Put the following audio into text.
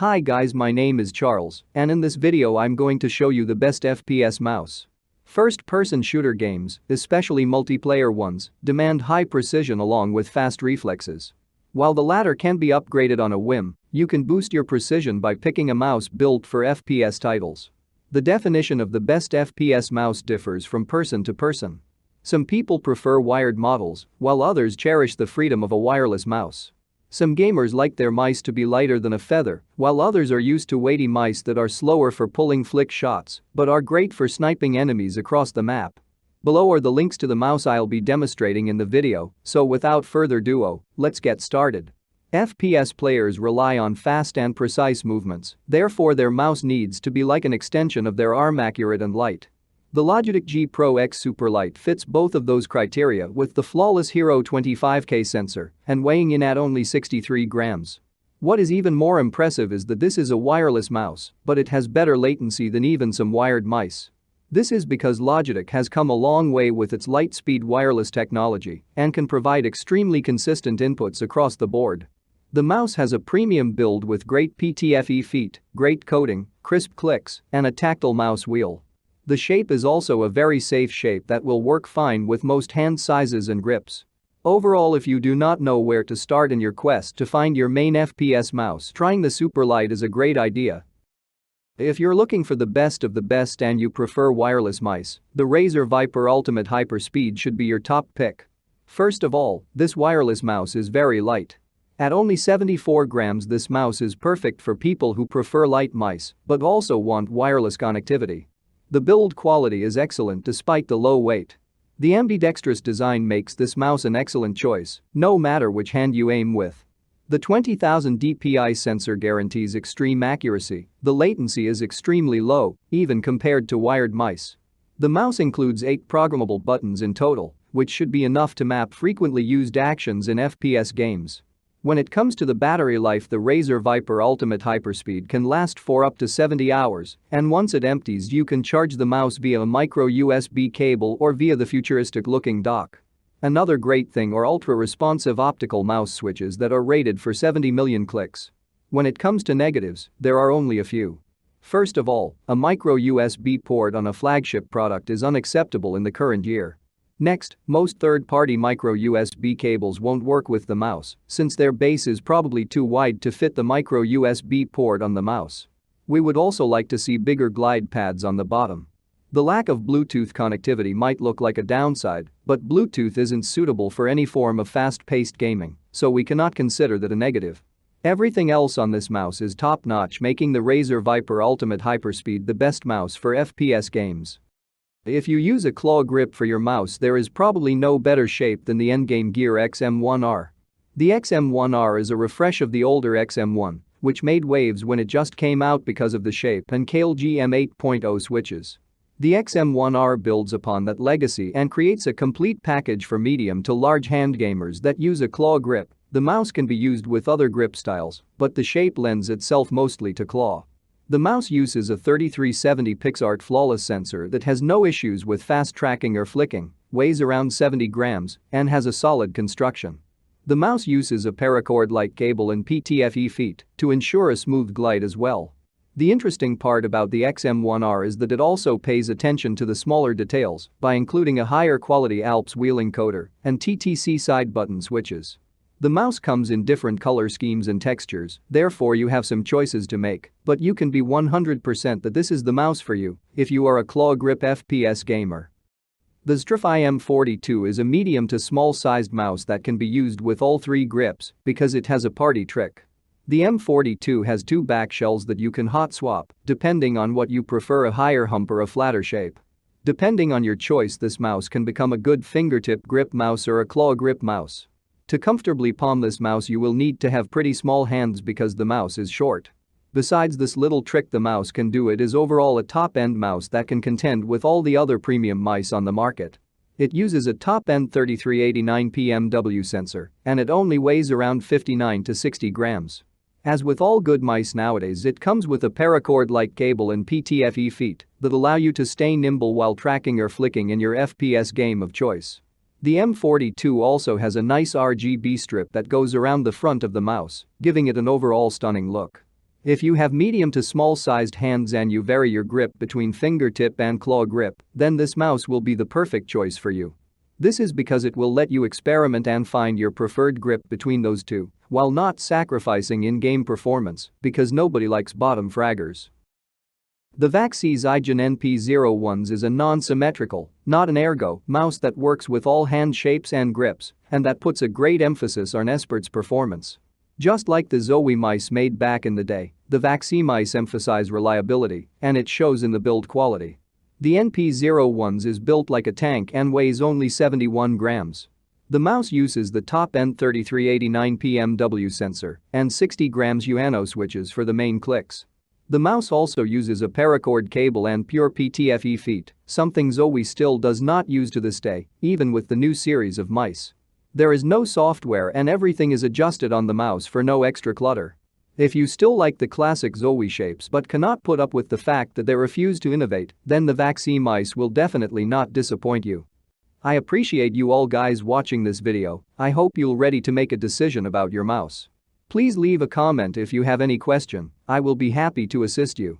Hi guys, my name is Charles, and in this video I'm going to show you the best FPS mouse. First-person shooter games, especially multiplayer ones, demand high precision along with fast reflexes. While the latter can be upgraded on a whim, you can boost your precision by picking a mouse built for FPS titles. The definition of the best FPS mouse differs from person to person. Some people prefer wired models, while others cherish the freedom of a wireless mouse. Some gamers like their mice to be lighter than a feather, while others are used to weighty mice that are slower for pulling flick shots, but are great for sniping enemies across the map. Below are the links to the mouse I'll be demonstrating in the video, so without further ado, let's get started. FPS players rely on fast and precise movements, therefore their mouse needs to be like an extension of their arm, accurate and light. The Logitech G Pro X Superlight fits both of those criteria with the flawless Hero 25K sensor and weighing in at only 63 grams. What is even more impressive is that this is a wireless mouse, but it has better latency than even some wired mice. This is because Logitech has come a long way with its light-speed wireless technology and can provide extremely consistent inputs across the board. The mouse has a premium build with great PTFE feet, great coating, crisp clicks, and a tactile mouse wheel. The shape is also a very safe shape that will work fine with most hand sizes and grips. Overall, if you do not know where to start in your quest to find your main FPS mouse, trying the Superlight is a great idea. If you're looking for the best of the best and you prefer wireless mice, the Razer Viper Ultimate Hyperspeed should be your top pick. First of all, this wireless mouse is very light. At only 74 grams, this mouse is perfect for people who prefer light mice but also want wireless connectivity. The build quality is excellent despite the low weight. The ambidextrous design makes this mouse an excellent choice, no matter which hand you aim with. The 20,000 dpi sensor guarantees extreme accuracy. The latency is extremely low, even compared to wired mice. The mouse includes 8 programmable buttons in total, which should be enough to map frequently used actions in FPS games. When it comes to the battery life, the Razer Viper Ultimate Hyperspeed can last for up to 70 hours, and once it empties you can charge the mouse via a micro USB cable or via the futuristic-looking dock. Another great thing are ultra-responsive optical mouse switches that are rated for 70 million clicks. When it comes to negatives, there are only a few. First of all, a micro USB port on a flagship product is unacceptable in the current year. Next, most third-party micro USB cables won't work with the mouse since their base is probably too wide to fit the micro USB port on the mouse. We would also like to see bigger glide pads on the bottom. The lack of Bluetooth connectivity might look like a downside, but Bluetooth isn't suitable for any form of fast-paced gaming, so we cannot consider that a negative. Everything else on this mouse is top-notch, making the Razer Viper Ultimate Hyperspeed the best mouse for FPS games. If you use a claw grip for your mouse, there is probably no better shape than the Endgame Gear XM1R. The XM1R is a refresh of the older XM1, which made waves when it just came out because of the shape and KLG M8.0 switches. The XM1R builds upon that legacy and creates a complete package for medium to large hand gamers that use a claw grip. The mouse can be used with other grip styles, but the shape lends itself mostly to claw. The mouse uses a 3370 PixArt flawless sensor that has no issues with fast tracking or flicking, weighs around 70 grams, and has a solid construction. The mouse uses a paracord-like cable and PTFE feet to ensure a smooth glide as well. The interesting part about the XM1R is that it also pays attention to the smaller details by including a higher quality Alps wheel encoder and TTC side button switches. The mouse comes in different color schemes and textures, therefore you have some choices to make, but you can be 100% that this is the mouse for you if you are a claw grip FPS gamer. The Strife M42 is a medium to small-sized mouse that can be used with all 3 grips because it has a party trick. The M42 has 2 back shells that you can hot swap depending on what you prefer, a higher hump or a flatter shape. Depending on your choice, this mouse can become a good fingertip grip mouse or a claw grip mouse. To comfortably palm this mouse you will need to have pretty small hands because the mouse is short. Besides this little trick the mouse can do, it is overall a top-end mouse that can contend with all the other premium mice on the market. It uses a top-end 3389 PMW sensor and it only weighs around 59 to 60 grams. As with all good mice nowadays, it comes with a paracord-like cable and PTFE feet that allow you to stay nimble while tracking or flicking in your FPS game of choice. The M42 also has a nice RGB strip that goes around the front of the mouse, giving it an overall stunning look. If you have medium to small sized hands and you vary your grip between fingertip and claw grip, then this mouse will be the perfect choice for you. This is because it will let you experiment and find your preferred grip between those two, while not sacrificing in-game performance, because nobody likes bottom fraggers. The Vaxee's iGen NP01s is a non-symmetrical, not an ergo, mouse that works with all hand shapes and grips, and that puts a great emphasis on expert's performance. Just like the Zowie mice made back in the day, the Vaxee mice emphasize reliability, and it shows in the build quality. The NP01s is built like a tank and weighs only 71 grams. The mouse uses the top-end 3389 PMW sensor and 60 grams UNO switches for the main clicks. The mouse also uses a paracord cable and pure PTFE feet, something Zowie still does not use to this day, even with the new series of mice. There is no software and everything is adjusted on the mouse for no extra clutter. If you still like the classic Zowie shapes but cannot put up with the fact that they refuse to innovate, then the Vaxee mice will definitely not disappoint you. I appreciate you all guys watching this video. I hope you're ready to make a decision about your mouse. Please leave a comment if you have any question, I will be happy to assist you.